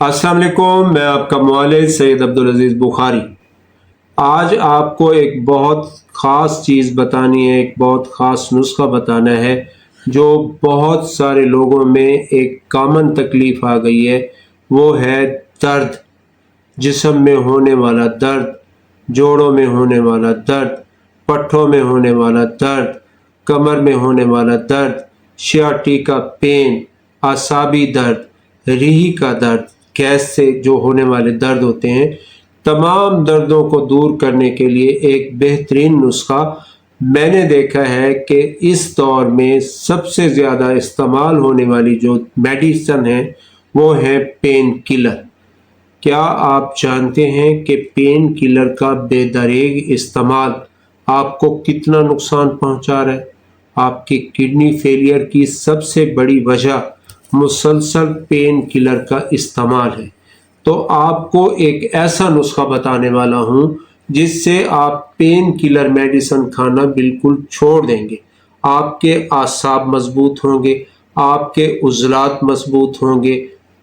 अस्सलाम वालेकुम, मैं आपका मुअल्लिम सैयद अब्दुल अजीज़ बुखारी। आज आपको एक बहुत ख़ास चीज़ बतानी है, एक बहुत ख़ास नुस्खा बताना है जो बहुत सारे लोगों में एक कॉमन तकलीफ़ आ गई है। वो है दर्द, जिस्म में होने वाला दर्द, जोड़ों में होने वाला दर्द, पट्ठों में होने वाला दर्द, कमर में होने वाला दर्द, सियाटिका पेन, आसाबी दर्द, रीढ़ का दर्द, गैस से जो होने वाले दर्द होते हैं। तमाम दर्दों को दूर करने के लिए एक बेहतरीन नुस्खा मैंने देखा है कि इस दौर में सबसे ज़्यादा इस्तेमाल होने वाली जो मेडिसिन है वो है पेन किलर। क्या आप जानते हैं कि पेन किलर का बेदरेग इस्तेमाल आपको कितना नुकसान पहुंचा रहा है? आपकी किडनी फेलियर की सबसे बड़ी वजह मुसलसल पेन किलर का इस्तेमाल है। तो आपको एक ऐसा नुस्खा बताने वाला हूं जिससे आप पेन किलर मेडिसिन खाना बिल्कुल छोड़ देंगे। आपके आसाब मजबूत होंगे, आपके उज़लात मजबूत होंगे,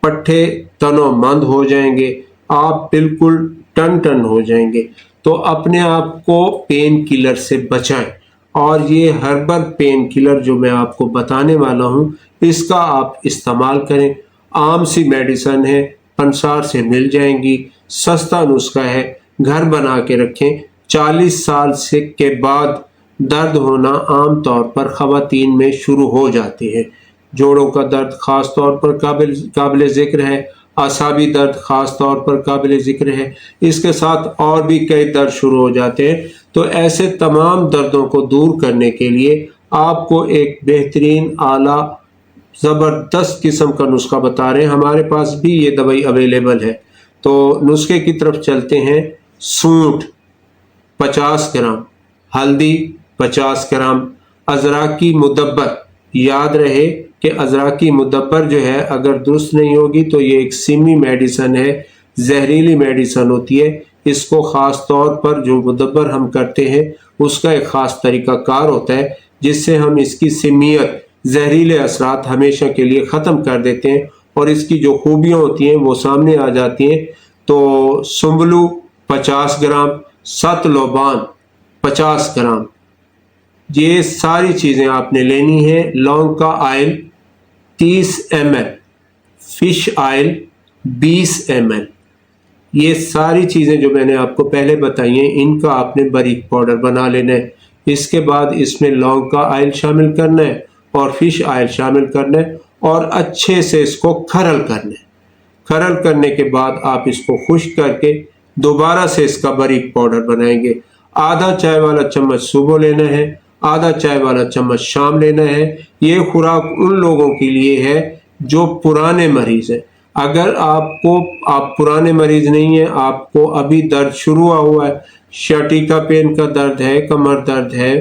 पट्ठे तनोमंद हो जाएंगे, आप बिल्कुल टन टन हो जाएंगे। तो अपने आप को पेन किलर से बचाएं। और ये हर्बल पेन किलर जो मैं आपको बताने वाला हूँ, इसका आप इस्तेमाल करें। आम सी मेडिसिन है, पंसार से मिल जाएंगी, सस्ता नुस्खा है, घर बना के रखें। 40 साल से के बाद दर्द होना आम तौर पर ख़वातीन में शुरू हो जाते हैं। जोड़ों का दर्द ख़ास तौर पर काबिल ज़िक्र है, आसाबी दर्द ख़ास तौर पर काबिल ज़िक्र है, इसके साथ और भी कई दर्द शुरू हो जाते हैं। तो ऐसे तमाम दर्दों को दूर करने के लिए आपको एक बेहतरीन आला ज़बरदस्त किस्म का नुस्खा बता रहे हैं। हमारे पास भी ये दवाई अवेलेबल है। तो नुस्खे की तरफ चलते हैं। सूंठ 50 ग्राम, हल्दी 50 ग्राम, अज़राकी मुदब्बर। याद रहे कि अज़राकी मुदब्बर जो है अगर दुरुस्त नहीं होगी तो ये एक सिमी मेडिसिन है, जहरीली मेडिसिन होती है। इसको ख़ास तौर पर जो मुदब्बर हम करते हैं उसका एक ख़ास तरीका कार होता है जिससे हम इसकी सिमियत, जहरीले असरात हमेशा के लिए ख़त्म कर देते हैं और इसकी जो खूबियाँ होती हैं वो सामने आ जाती हैं। तो सुंबलू 50 ग्राम, सतलोबान 50 ग्राम, ये सारी चीज़ें आपने लेनी है। लौंग का oil 30 ml, fish oil 20 ml। ये सारी चीज़ें जो मैंने आपको पहले बताई हैं इनका आपने बारीक पाउडर बना लेना है। इसके बाद इसमें लौंग का आयल शामिल करना है और फिश आयल शामिल करना है और अच्छे से इसको खरल करना है। खरल करने के बाद आप इसको खुश्क करके दोबारा से इसका बारीक पाउडर बनाएंगे। आधा चाय वाला चम्मच सुबह लेना है, आधा चाय वाला चम्मच शाम लेना है। ये खुराक उन लोगों के लिए है जो पुराने मरीज़ हैं। अगर आप पुराने मरीज़ नहीं हैं, आपको अभी दर्द शुरू हुआ है, सियाटिका पेन का दर्द है, कमर दर्द है,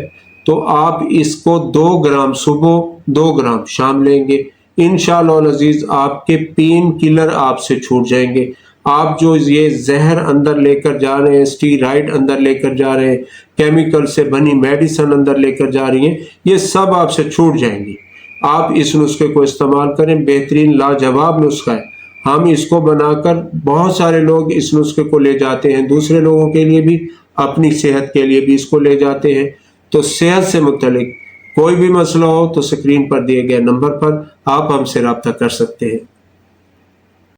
तो आप इसको 2 ग्राम सुबह 2 ग्राम शाम लेंगे। इंशाअल्लाह अज़ीज़ आपके पेन किलर आपसे छूट जाएंगे। आप जो ये जहर अंदर लेकर जा रहे हैं, स्टीरॉइड अंदर लेकर जा रहे हैं, केमिकल से बनी मेडिसिन अंदर लेकर जा रही हैं, ये सब आपसे छूट जाएंगी। आप इस नुस्खे को इस्तेमाल करें, बेहतरीन लाजवाब नुस्खा है। हम इसको बनाकर बहुत सारे लोग इस नुस्खे को ले जाते हैं, दूसरे लोगों के लिए भी, अपनी सेहत के लिए भी इसको ले जाते हैं। तो सेहत से मुतल्लिक कोई भी मसला हो तो स्क्रीन पर दिए गए नंबर पर आप हमसे रब्ता कर सकते हैं।